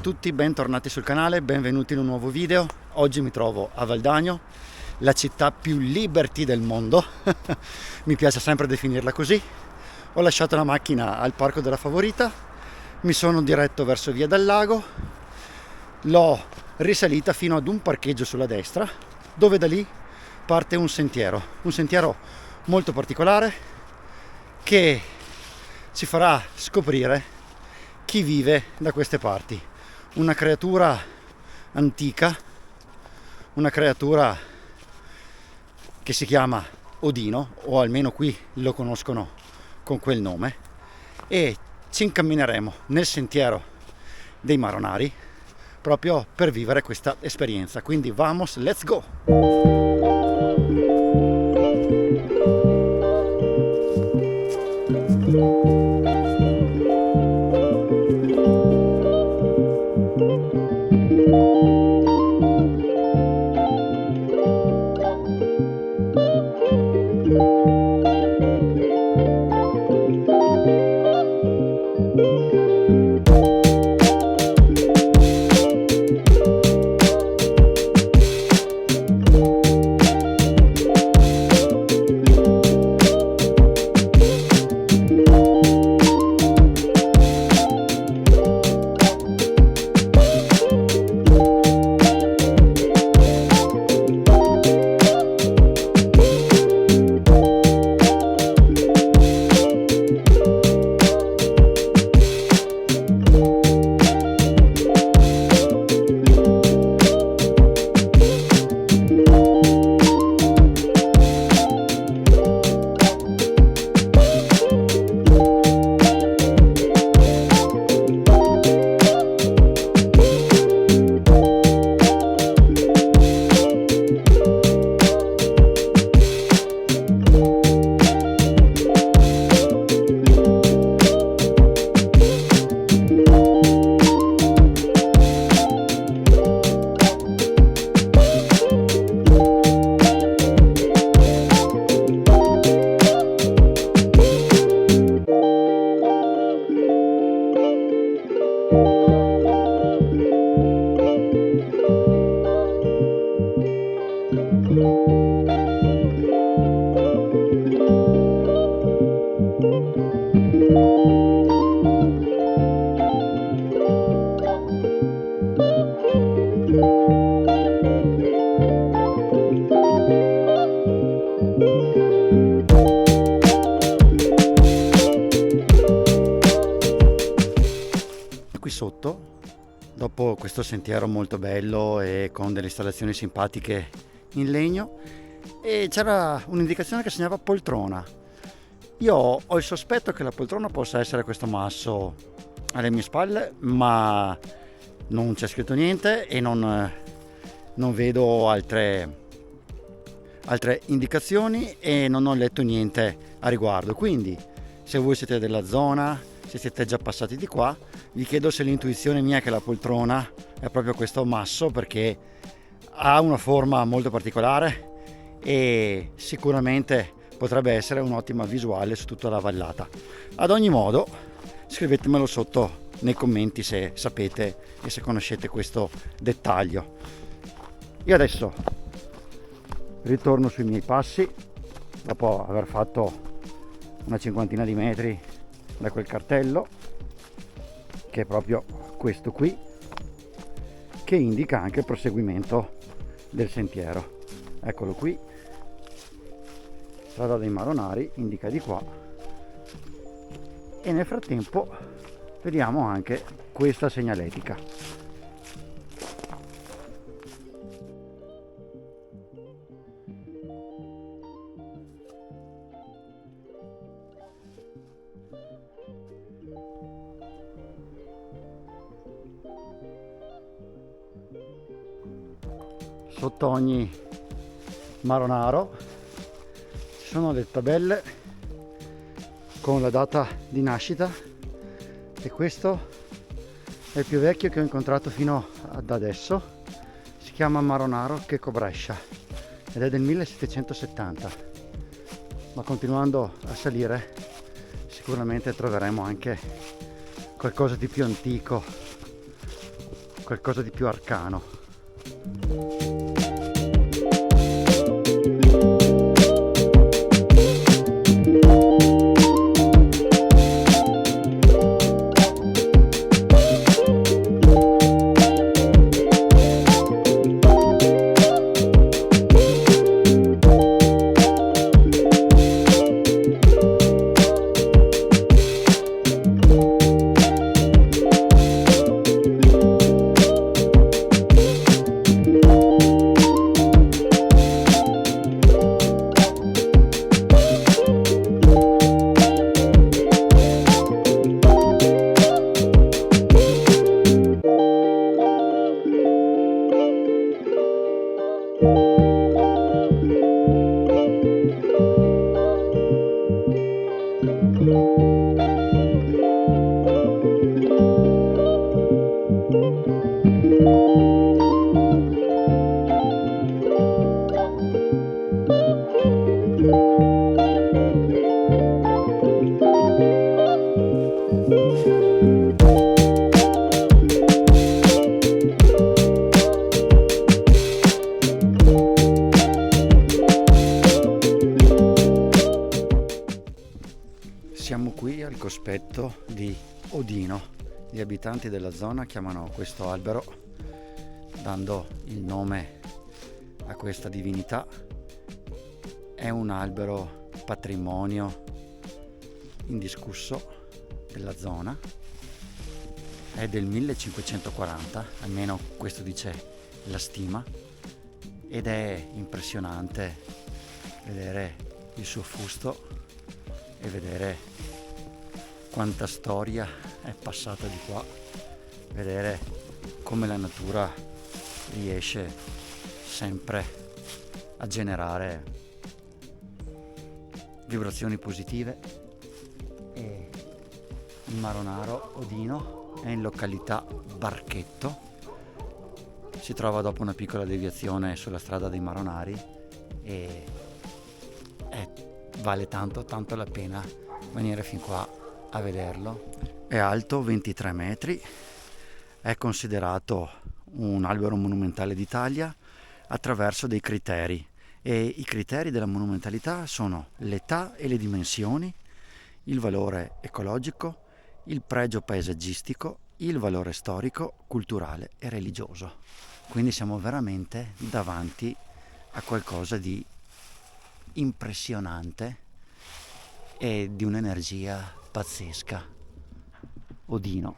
tutti, bentornati sul canale, benvenuti in un nuovo video. Oggi mi trovo a Valdagno, la città più liberty del mondo. Mi piace sempre definirla così. Ho lasciato la macchina al Parco della Favorita, mi sono diretto verso Via del Lago, l'ho risalita fino ad un parcheggio sulla destra, dove da lì parte un sentiero molto particolare che ci farà scoprire chi vive da queste parti. Una creatura antica, una creatura che si chiama Odino, o almeno qui lo conoscono con quel nome, e ci incammineremo nel sentiero dei Maronari proprio per vivere questa esperienza. Quindi vamos, let's go! Qui sotto, dopo questo sentiero molto bello e con delle installazioni simpatiche in legno, e c'era un'indicazione che segnava poltrona. Io ho il sospetto che la poltrona possa essere questo masso alle mie spalle, ma non c'è scritto niente e non vedo altre indicazioni e non ho letto niente a riguardo. Quindi se voi siete della zona, se siete già passati di qua, vi chiedo se l'intuizione mia è che la poltrona è proprio questo masso, perché ha una forma molto particolare e sicuramente potrebbe essere un'ottima visuale su tutta la vallata. Ad ogni modo, scrivetemelo sotto nei commenti se sapete e se conoscete questo dettaglio. Io adesso ritorno sui miei passi dopo aver fatto una cinquantina di metri da quel cartello, che è proprio questo qui, che indica anche il proseguimento del sentiero. Eccolo qui, strada dei Maronari, indica di qua, e nel frattempo vediamo anche questa segnaletica. Sotto ogni Maronaro ci sono le tabelle con la data di nascita, e questo è il più vecchio che ho incontrato fino ad adesso. Si chiama Maronaro Checco Brescia ed è del 1770, ma continuando a salire sicuramente troveremo anche qualcosa di più antico qualcosa di più arcano. Siamo qui al cospetto di Odino. Gli abitanti della zona chiamano questo albero, dando il nome a questa divinità. È un albero patrimonio indiscusso della zona. È del 1540, almeno questo dice la stima, ed è impressionante vedere il suo fusto e vedere quanta storia è passata di qua, vedere come la natura riesce sempre a generare vibrazioni positive. E il Maronaro Odino è in località Barchetto, si trova dopo una piccola deviazione sulla strada dei Maronari e vale tanto la pena venire fin qua a vederlo. È alto 23 metri, è considerato un albero monumentale d'Italia attraverso dei criteri, e i criteri della monumentalità sono l'età e le dimensioni, il valore ecologico, il pregio paesaggistico, il valore storico, culturale e religioso. Quindi siamo veramente davanti a qualcosa di impressionante e di un'energia pazzesca. Odino.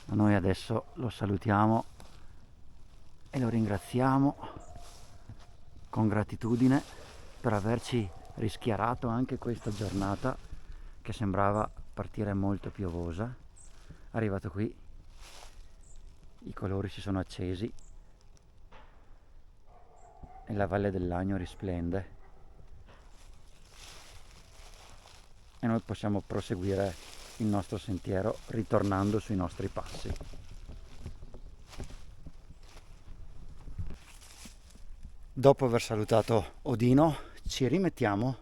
Noi adesso lo salutiamo e lo ringraziamo con gratitudine per averci rischiarato anche questa giornata che sembrava partire molto piovosa. Arrivato qui, i colori si sono accesi e la Valle del Lagno risplende e noi possiamo proseguire il nostro sentiero ritornando sui nostri passi. Dopo aver salutato Odino ci rimettiamo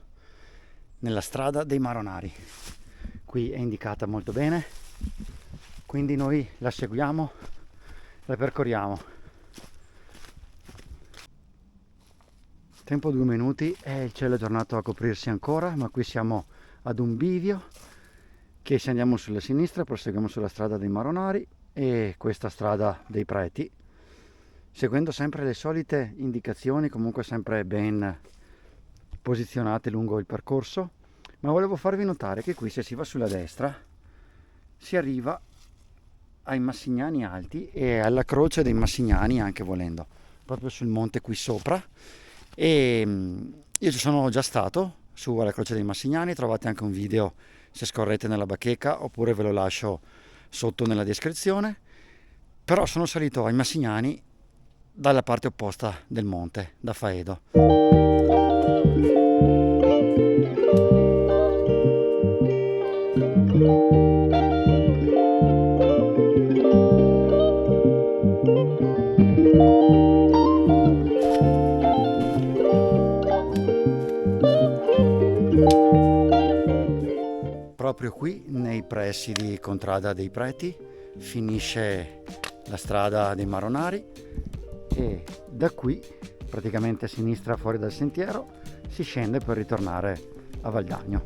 nella strada dei Maronari. Qui è indicata molto bene, quindi noi la seguiamo, la percorriamo. Tempo 2 minuti e il cielo è tornato a coprirsi ancora, ma qui siamo ad un bivio che, se andiamo sulla sinistra, proseguiamo sulla strada dei Maronari e questa strada dei Preti, seguendo sempre le solite indicazioni, comunque sempre ben posizionate lungo il percorso. Ma volevo farvi notare che qui, se si va sulla destra, si arriva ai Massignani Alti e alla croce dei Massignani, anche volendo, proprio sul monte qui sopra. E io ci sono già stato su alla croce dei Massignani, trovate anche un video se scorrete nella bacheca, oppure ve lo lascio sotto nella descrizione. Però sono salito ai Massignani dalla parte opposta del monte, da Faedo. Proprio qui nei pressi di Contrada dei Preti, finisce la strada dei Maronari e da qui, praticamente a sinistra fuori dal sentiero, si scende per ritornare a Valdagno.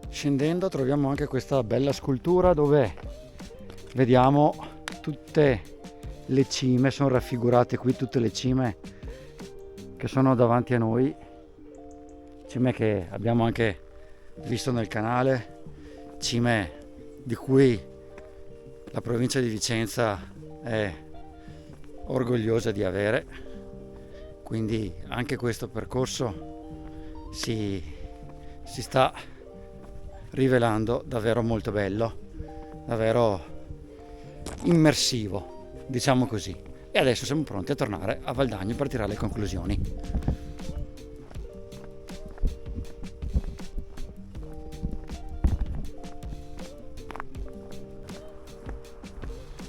Scendendo troviamo anche questa bella scultura dove vediamo tutte le cime, sono raffigurate qui tutte le cime che sono davanti a noi, cime che abbiamo anche visto nel canale, cime di cui la provincia di Vicenza è orgogliosa di avere, quindi anche questo percorso si sta rivelando davvero molto bello, davvero immersivo, diciamo così. E adesso siamo pronti a tornare a Valdagno per tirare le conclusioni.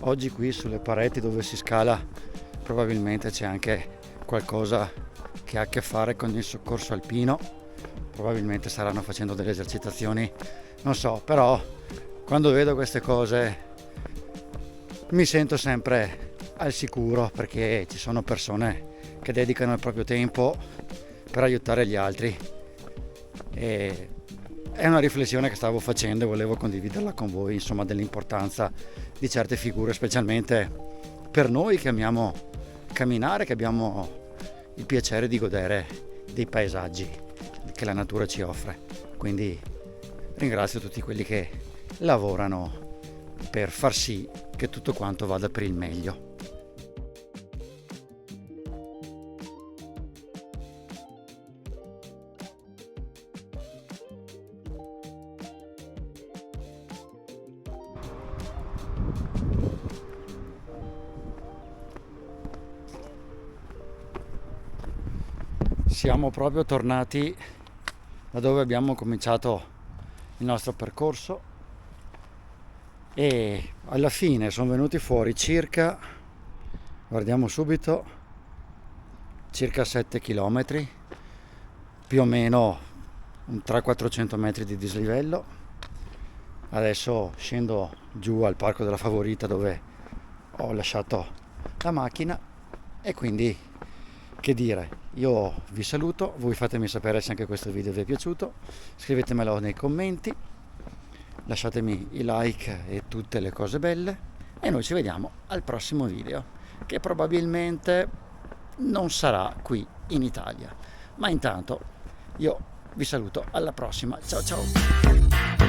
Oggi qui sulle pareti dove si scala probabilmente c'è anche qualcosa che ha a che fare con il soccorso alpino. Probabilmente staranno facendo delle esercitazioni, non so, però quando vedo queste cose mi sento sempre al sicuro, perché ci sono persone che dedicano il proprio tempo per aiutare gli altri, e è una riflessione che stavo facendo e volevo condividerla con voi, insomma, dell'importanza di certe figure, specialmente per noi che amiamo camminare, che abbiamo il piacere di godere dei paesaggi che la natura ci offre. Quindi ringrazio tutti quelli che lavorano per far sì che tutto quanto vada per il meglio. Siamo proprio tornati da dove abbiamo cominciato il nostro percorso e alla fine sono venuti fuori circa, guardiamo subito, circa 7 km, più o meno 300-400 metri di dislivello. Adesso scendo giù al Parco della Favorita dove ho lasciato la macchina e quindi, che dire, io vi saluto, voi fatemi sapere se anche questo video vi è piaciuto, scrivetemelo nei commenti, lasciatemi i like e tutte le cose belle e noi ci vediamo al prossimo video, che probabilmente non sarà qui in Italia, ma intanto io vi saluto, alla prossima, ciao ciao!